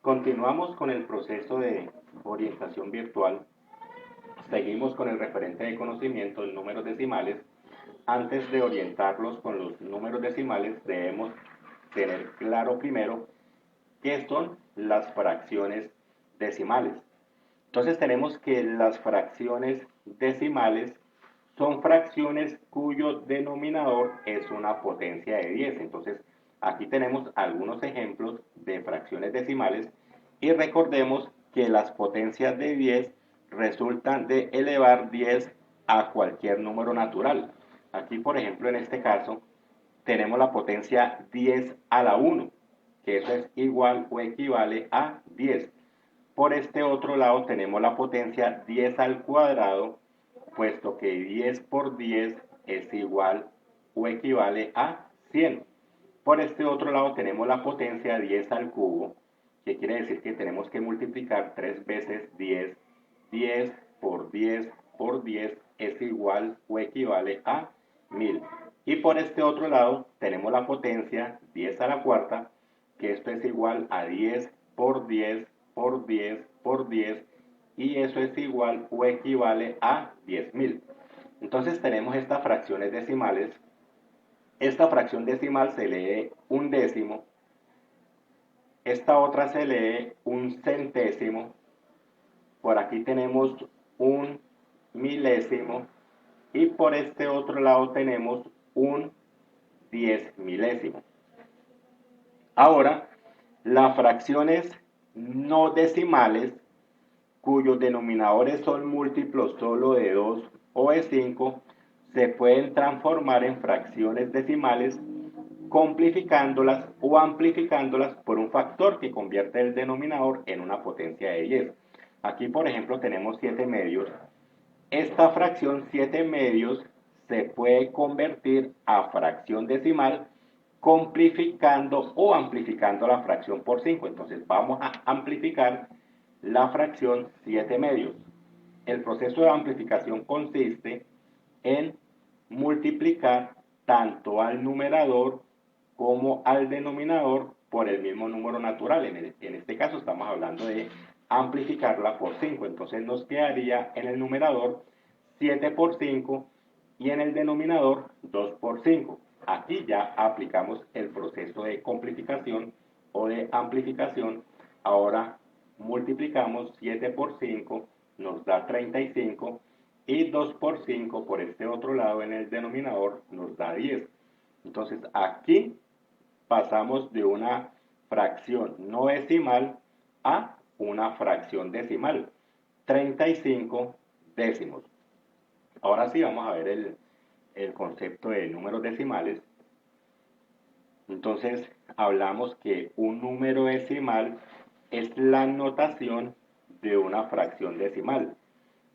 Continuamos con el proceso de orientación virtual. Seguimos con el referente de conocimiento en números decimales. Antes de orientarlos con los números decimales, debemos tener claro primero qué son las fracciones decimales. Entonces tenemos que las fracciones decimales son fracciones cuyo denominador es una potencia de 10. Entonces aquí tenemos algunos ejemplos de fracciones decimales y recordemos que las potencias de 10 resultan de elevar 10 a cualquier número natural. Aquí, por ejemplo, en este caso, tenemos la potencia 10 a la 1, que eso es igual o equivale a 10. Por este otro lado tenemos la potencia 10 al cuadrado, puesto que 10 por 10 es igual o equivale a 100. Por este otro lado tenemos la potencia 10 al cubo, que quiere decir que tenemos que multiplicar 3 veces 10. 10 por 10 por 10 es igual o equivale a 1000. Y por este otro lado tenemos la potencia 10 a la cuarta, que esto es igual a 10 por 10 por 10 por 10, y eso es igual o equivale a 10.000. Entonces tenemos estas fracciones decimales. Esta fracción decimal se lee un décimo, esta otra se lee un centésimo, por aquí tenemos un milésimo y por este otro lado tenemos un 10.000. Ahora, las fracciones no decimales, cuyos denominadores son múltiplos solo de 2 o de 5, se pueden transformar en fracciones decimales complicándolas o amplificándolas por un factor que convierte el denominador en una potencia de 10. Aquí, por ejemplo, tenemos 7 medios. Esta fracción 7 medios se puede convertir a fracción decimal complicando o amplificando la fracción por 5. Entonces vamos a amplificar la fracción 7 medios. El proceso de amplificación consiste en multiplicar tanto al numerador como al denominador por el mismo número natural. En este caso estamos hablando de amplificarla por 5. Entonces nos quedaría en el numerador 7 por 5 y en el denominador 2 por 5. Aquí ya aplicamos el proceso de complicación o de amplificación. Ahora multiplicamos 7 por 5, nos da 35, y 2 por 5 por este otro lado en el denominador nos da 10. Entonces aquí pasamos de una fracción no decimal a una fracción decimal, 35 décimos. Ahora sí vamos a ver el concepto de números decimales. Entonces hablamos que un número decimal es la notación de una fracción decimal.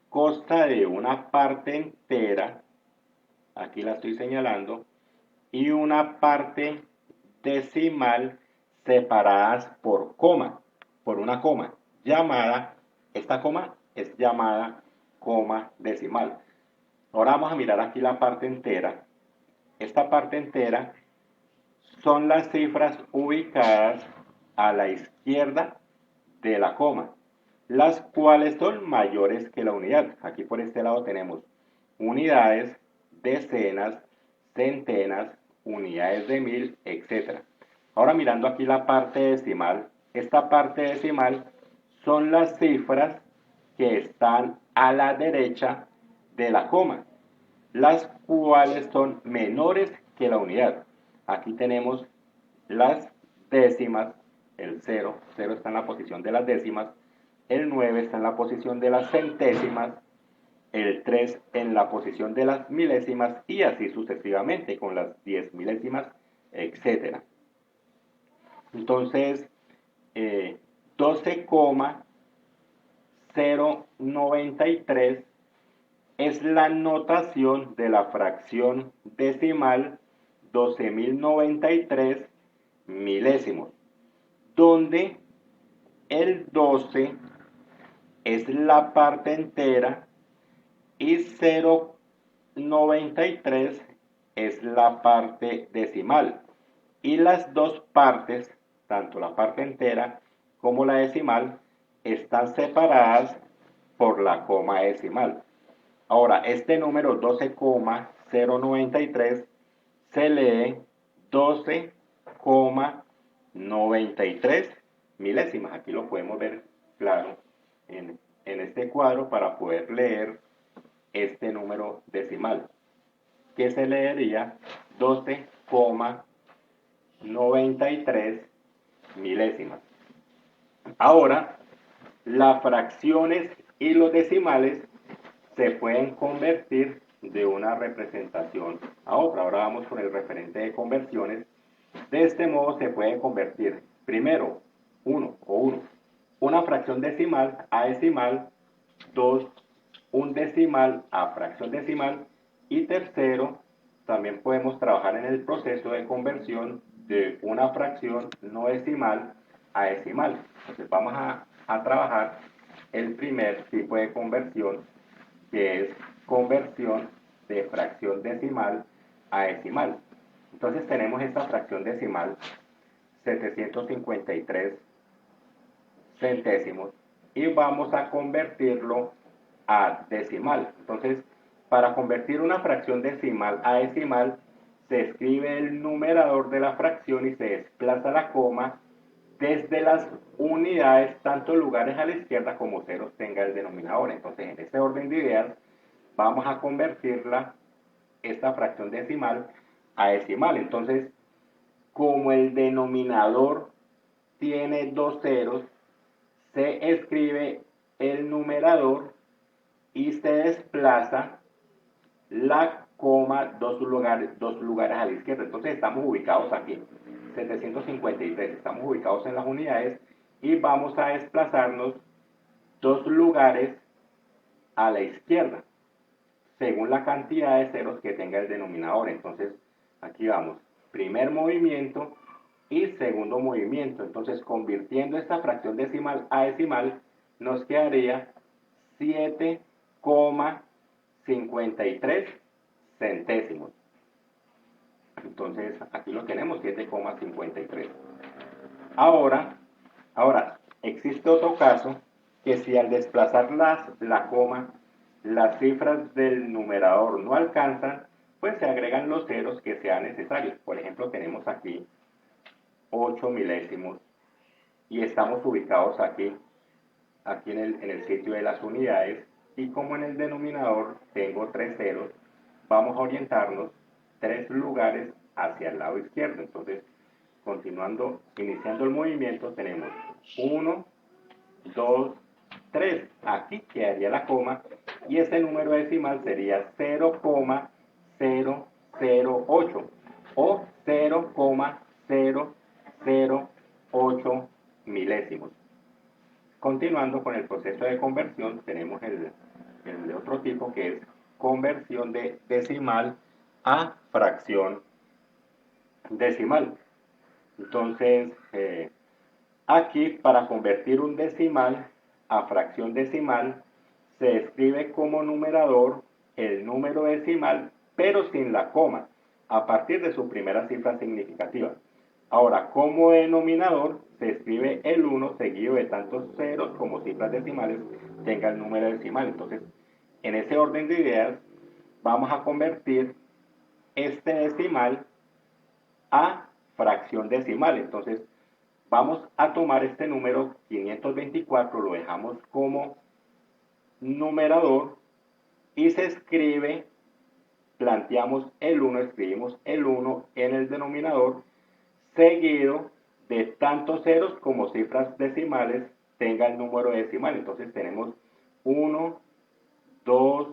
Consta de una parte entera, aquí la estoy señalando, y una parte decimal separadas por coma, por una coma, llamada, esta coma es llamada coma decimal. Ahora vamos a mirar aquí la parte entera. Esta parte entera son las cifras ubicadas a la izquierda de la coma, las cuales son mayores que la unidad. Aquí por este lado tenemos unidades, decenas, centenas, unidades de 1000, etc. Ahora mirando aquí la parte decimal, esta parte decimal son las cifras que están a la derecha de la coma, las cuales son menores que la unidad. Aquí tenemos las décimas, el 0, 0 está en la posición de las décimas, el 9 está en la posición de las centésimas, el 3 en la posición de las milésimas y así sucesivamente con las 10 milésimas, etc. Entonces, 12,093 es la notación de la fracción decimal 12.093 milésimos, donde el 12 es la parte entera y 0,93 es la parte decimal. Y las dos partes, tanto la parte entera como la decimal están separadas por la coma decimal. Ahora, este número 12,093 se lee 12,93 milésimas. Aquí lo podemos ver claro en este cuadro para poder leer este número decimal, que se leería 12,93 milésimas. Ahora, las fracciones y los decimales se pueden convertir de una representación a otra. Ahora vamos con el referente de conversiones. De este modo se puede convertir primero 1 o 1, una fracción decimal a decimal, 2, un decimal a fracción decimal, y tercero, también podemos trabajar en el proceso de conversión de una fracción no decimal a decimal. Entonces vamos a trabajar el primer tipo de conversión, que es conversión de fracción decimal a decimal. Entonces tenemos esta fracción decimal, 753 centésimos, y vamos a convertirlo a decimal. Entonces, para convertir una fracción decimal a decimal, se escribe el numerador de la fracción y se desplaza la coma desde las unidades, tanto lugares a la izquierda como ceros tenga el denominador. Entonces, en este orden de ideas, vamos a convertirla, esta fracción decimal, a decimal. Entonces, como el denominador tiene dos ceros, se escribe el numerador y se desplaza la coma dos lugares a la izquierda. Entonces estamos ubicados aquí, 753, estamos ubicados en las unidades y vamos a desplazarnos dos lugares a la izquierda, según la cantidad de ceros que tenga el denominador. Entonces aquí vamos, primer movimiento y segundo movimiento. Entonces, convirtiendo esta fracción decimal a decimal, nos quedaría 7,53 centésimos. Entonces, aquí lo tenemos, 7,53. Ahora, existe otro caso, que si al desplazar la coma, las cifras del numerador no alcanzan, pues se agregan los ceros que sean necesarios. Por ejemplo, tenemos aquí 8 milésimos y estamos ubicados aquí en el sitio de las unidades, y como en el denominador tengo tres ceros, vamos a orientarnos tres lugares hacia el lado izquierdo. Entonces, continuando, iniciando el movimiento, tenemos 1, 2, 3. Aquí quedaría la coma y este número decimal sería 0,008 o 0,008 milésimos. Continuando con el proceso de conversión, tenemos el otro tipo, que es conversión de decimal a fracción decimal. Entonces, aquí, para convertir un decimal a fracción decimal, se escribe como numerador el número decimal, pero sin la coma, a partir de su primera cifra significativa. Ahora, como denominador, se escribe el 1 seguido de tantos ceros como cifras decimales tenga el número decimal. Entonces, en ese orden de ideas, vamos a convertir este decimal a fracción decimal. Entonces, vamos a tomar este número 524, lo dejamos como numerador y se escribe, planteamos el 1, escribimos el 1 en el denominador, seguido de tantos ceros como cifras decimales tenga el número decimal. Entonces tenemos 1, 2,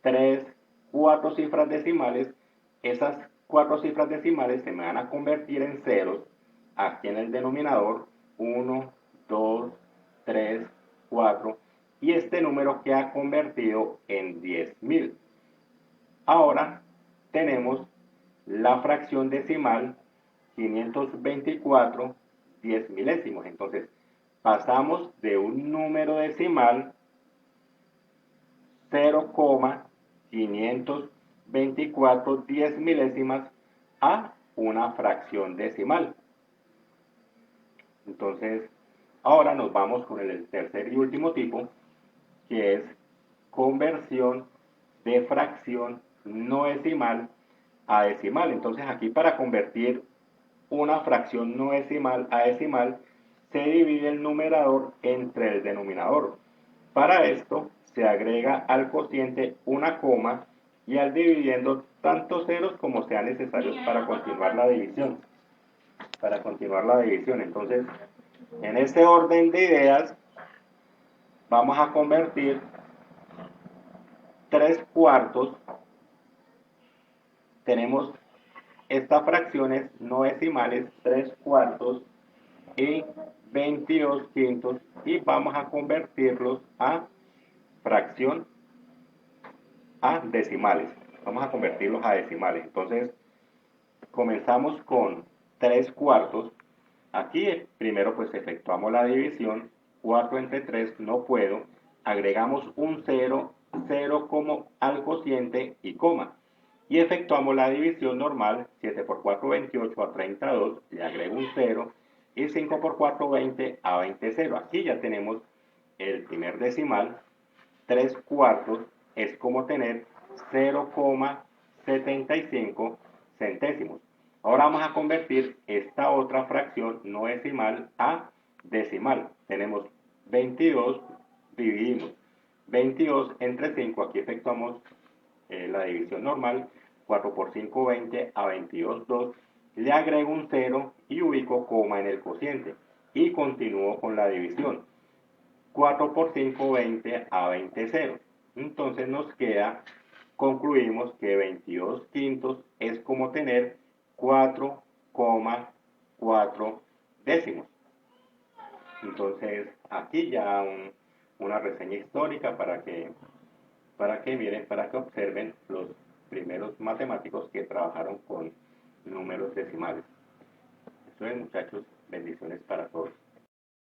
3, 4 cifras decimales. Esas 4 cifras decimales se me van a convertir en ceros aquí en el denominador, 1, 2, 3, 4, y este número queda convertido en 10.000. Ahora tenemos la fracción decimal 524 10 milésimos. Entonces, pasamos de un número decimal 0,524 10 milésimas a una fracción decimal. Entonces, Ahora nos vamos con el tercer y último tipo, que es conversión de fracción no decimal a decimal. Entonces aquí para convertir una fracción no decimal a decimal se divide el numerador entre el denominador. Para esto se agrega al cociente una coma y al dividiendo tantos ceros como sean necesarios para continuar la división. Entonces, en este orden de ideas, vamos a convertir 3 cuartos. Tenemos estas fracciones no decimales, 3 cuartos y 22 quintos, y vamos a convertirlos a fracción a decimales. Vamos a convertirlos a decimales. Entonces, comenzamos con 3 cuartos. Aquí primero pues efectuamos la división. 4 entre 3 no puedo. Agregamos un 0, 0 como al cociente y coma. Y efectuamos la división normal. 7 por 4, 28 a 32. Le agrego un 0. Y 5 por 4, 20 a 20, 0. Aquí ya tenemos el primer decimal. 3 cuartos es como tener 0,75 centésimos. Ahora vamos a convertir esta otra fracción no decimal a decimal. Tenemos 22, dividimos 22 entre 5, aquí efectuamos la división normal, 4 por 5, 20 a 22, 2. Le agrego un 0 y ubico coma en el cociente y continúo con la división. 4 por 5, 20 a 20, 0. Entonces nos queda, concluimos que 22 quintos es como tener 4,4 décimos. Entonces aquí ya una reseña histórica para que observen los primeros matemáticos que trabajaron con números decimales. Eso es, muchachos, bendiciones para todos.